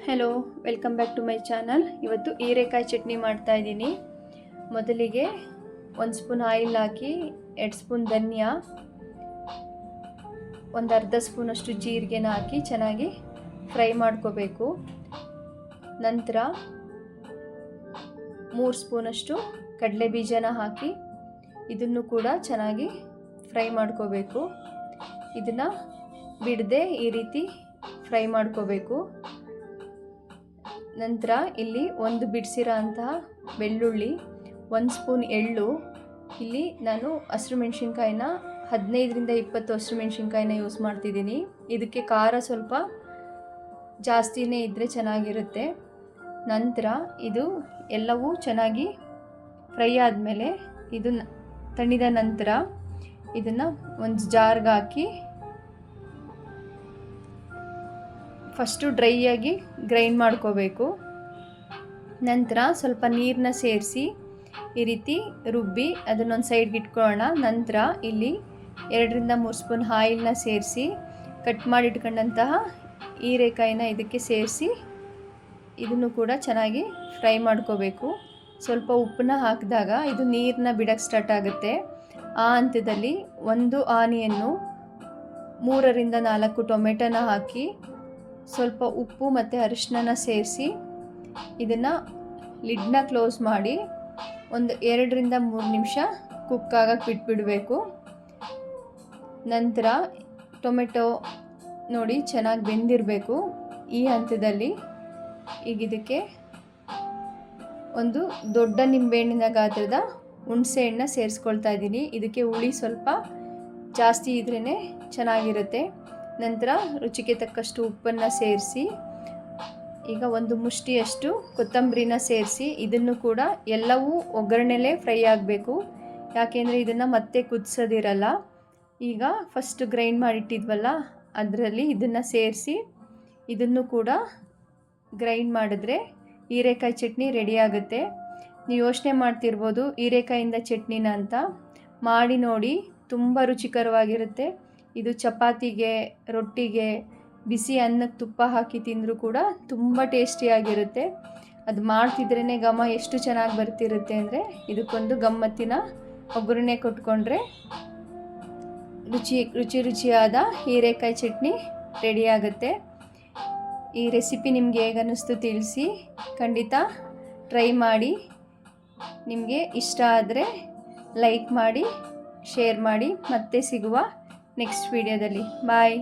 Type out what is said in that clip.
Hello, welcome back to my channel. ಇವತ್ತು ಹೀರೆಕಾಯಿ ಚಟ್ನಿ ಮಾಡ್ತಾ ಇದ್ದೀನಿ. ಮೊದಲಿಗೆ 1 ಸ್ಪೂನ್ ಆಯಿಲ್ ಹಾಕಿ 2 ಸ್ಪೂನ್ ಧನಿಯಾ, ಒಂದು ಅರ್ಧ ಸ್ಪೂನಷ್ಟು ಜೀರಿಗೆನ ಹಾಕಿ ಚೆನ್ನಾಗಿ ಫ್ರೈ ಮಾಡ್ಕೋಬೇಕು. ನಂತರ 3 ಸ್ಪೂನಷ್ಟು ಕಡಲೆ ಬೀಜನ ಹಾಕಿ ಇದನ್ನು ಕೂಡ ಚೆನ್ನಾಗಿ ಫ್ರೈ ಮಾಡ್ಕೋಬೇಕು. ಇದನ್ನು ಬಿಡದೆ ಈ ರೀತಿ ಫ್ರೈ ಮಾಡ್ಕೋಬೇಕು. ನಂತರ ಇಲ್ಲಿ ಒಂದು ಬಿಡಿಸಿರೋ ಅಂತಹ ಬೆಳ್ಳುಳ್ಳಿ, 1 ಸ್ಪೂನ್ ಎಳ್ಳು, ಇಲ್ಲಿ ನಾನು ಹಸಿರು ಮೆಣಸಿನ್ಕಾಯಿನ 15ರಿಂದ 20 ಹಸಿರು ಮೆಣಸಿನ್ಕಾಯಿನ ಯೂಸ್ ಮಾಡ್ತಿದ್ದೀನಿ. ಇದಕ್ಕೆ ಖಾರ ಸ್ವಲ್ಪ ಜಾಸ್ತಿನೇ ಇದ್ದರೆ ಚೆನ್ನಾಗಿರುತ್ತೆ. ನಂತರ ಇದು ಎಲ್ಲವೂ ಚೆನ್ನಾಗಿ ಫ್ರೈ ಆದಮೇಲೆ ಇದನ್ನು ತಣಿದ ನಂತರ ಇದನ್ನು ಒಂದು ಜಾರ್ಗೆ ಹಾಕಿ ಫಸ್ಟು ಡ್ರೈಯಾಗಿ ಗ್ರೈಂಡ್ ಮಾಡ್ಕೋಬೇಕು. ನಂತರ ಸ್ವಲ್ಪ ನೀರನ್ನ ಸೇರಿಸಿ ಈ ರೀತಿ ರುಬ್ಬಿ ಅದನ್ನೊಂದು ಸೈಡ್ಗೆ ಇಟ್ಕೊಳ್ಳೋಣ. ನಂತರ ಇಲ್ಲಿ 2ರಿಂದ 3 ಸ್ಪೂನ್ ಆಯಿಲ್ನ ಸೇರಿಸಿ ಕಟ್ ಮಾಡಿಟ್ಕೊಂಡಂತಹ ಹೀರೆಕಾಯಿನ ಇದಕ್ಕೆ ಸೇರಿಸಿ ಇದನ್ನು ಕೂಡ ಚೆನ್ನಾಗಿ ಫ್ರೈ ಮಾಡ್ಕೋಬೇಕು. ಸ್ವಲ್ಪ ಉಪ್ಪನ್ನ ಹಾಕಿದಾಗ ಇದು ನೀರನ್ನ ಬಿಡೋಕ್ಕೆ ಸ್ಟಾರ್ಟ್ ಆಗುತ್ತೆ. ಆ ಹಂತದಲ್ಲಿ 1 ಆನಿಯನ್ನು, 3ರಿಂದ 4 ಟೊಮೆಟೊನ ಹಾಕಿ ಸ್ವಲ್ಪ ಉಪ್ಪು ಮತ್ತು ಅರಿಶಿನ ಸೇರಿಸಿ ಇದನ್ನು ಲಿಡ್ನ ಕ್ಲೋಸ್ ಮಾಡಿ ಒಂದು 2ರಿಂದ 3 ನಿಮಿಷ ಕುಕ್ ಆಗಕ್ಕೆ ಬಿಟ್ಬಿಡಬೇಕು. ನಂತರ ಟೊಮೆಟೊ ನೋಡಿ ಚೆನ್ನಾಗಿ ಬೆಂದಿರಬೇಕು. ಈ ಹಂತದಲ್ಲಿ ಈಗ ಇದಕ್ಕೆ ಒಂದು ದೊಡ್ಡ ನಿಂಬೆಹಣ್ಣಿನ ಗಾತ್ರದ ಹುಣಸೆಹಣ್ಣನ್ನ ಸೇರಿಸ್ಕೊಳ್ತಾ ಇದ್ದೀನಿ. ಇದಕ್ಕೆ ಹುಳಿ ಸ್ವಲ್ಪ ಜಾಸ್ತಿ ಇದ್ರೇ ಚೆನ್ನಾಗಿರುತ್ತೆ. ನಂತರ ರುಚಿಗೆ ತಕ್ಕಷ್ಟು ಉಪ್ಪನ್ನು ಸೇರಿಸಿ ಈಗ ಒಂದು ಮುಷ್ಟಿಯಷ್ಟು ಕೊತ್ತಂಬರಿನ ಸೇರಿಸಿ ಇದನ್ನು ಕೂಡ ಎಲ್ಲವೂ ಒಗ್ಗರಣೆಲೇ ಫ್ರೈ ಆಗಬೇಕು. ಯಾಕೆಂದರೆ ಇದನ್ನು ಮತ್ತೆ ಕುದಿಸೋದಿರಲ್ಲ. ಈಗ ಫಸ್ಟ್ ಗ್ರೈಂಡ್ ಮಾಡಿಟ್ಟಿದ್ವಲ್ಲ ಅದರಲ್ಲಿ ಇದನ್ನು ಸೇರಿಸಿ ಇದನ್ನು ಕೂಡ ಗ್ರೈಂಡ್ ಮಾಡಿದ್ರೆ ಹೀರೆಕಾಯಿ ಚಟ್ನಿ ರೆಡಿ ಆಗುತ್ತೆ. ನೀವು ಯೋಚನೆ ಮಾಡ್ತಿರ್ಬೋದು ಹೀರೆಕಾಯಿಂದ ಚಟ್ನಿನ ಅಂತ. ಮಾಡಿ ನೋಡಿ, ತುಂಬ ರುಚಿಕರವಾಗಿರುತ್ತೆ. ಇದು ಚಪಾತಿಗೆ, ರೊಟ್ಟಿಗೆ, ಬಿಸಿ ಅನ್ನಕ್ಕೆ ತುಪ್ಪ ಹಾಕಿ ತಿಂದರೂ ಕೂಡ ತುಂಬ ಟೇಸ್ಟಿಯಾಗಿರುತ್ತೆ. ಅದು ಮಾಡ್ತಿದ್ರೇ ಘಮ ಎಷ್ಟು ಚೆನ್ನಾಗಿ ಬರ್ತಿರುತ್ತೆ ಅಂದರೆ ಇದಕ್ಕೊಂದು ಗಮ್ಮತ್ತಿನ ಒಗ್ಗರಣೆ ಕೊಟ್ಕೊಂಡ್ರೆ ರುಚಿಯಾದ ಹೀರೆಕಾಯಿ ಚಟ್ನಿ ರೆಡಿಯಾಗುತ್ತೆ. ಈ ರೆಸಿಪಿ ನಿಮಗೆ ಹೇಗೆ ಅನ್ನಿಸ್ತು ತಿಳಿಸಿ. ಖಂಡಿತ ಟ್ರೈ ಮಾಡಿ. ನಿಮಗೆ ಇಷ್ಟ ಆದರೆ ಲೈಕ್ ಮಾಡಿ, ಶೇರ್ ಮಾಡಿ. ಮತ್ತೆ ಸಿಗುವ ನೆಕ್ಸ್ಟ್ ವಿಡಿಯೋದಲ್ಲಿ. ಬಾಯ್.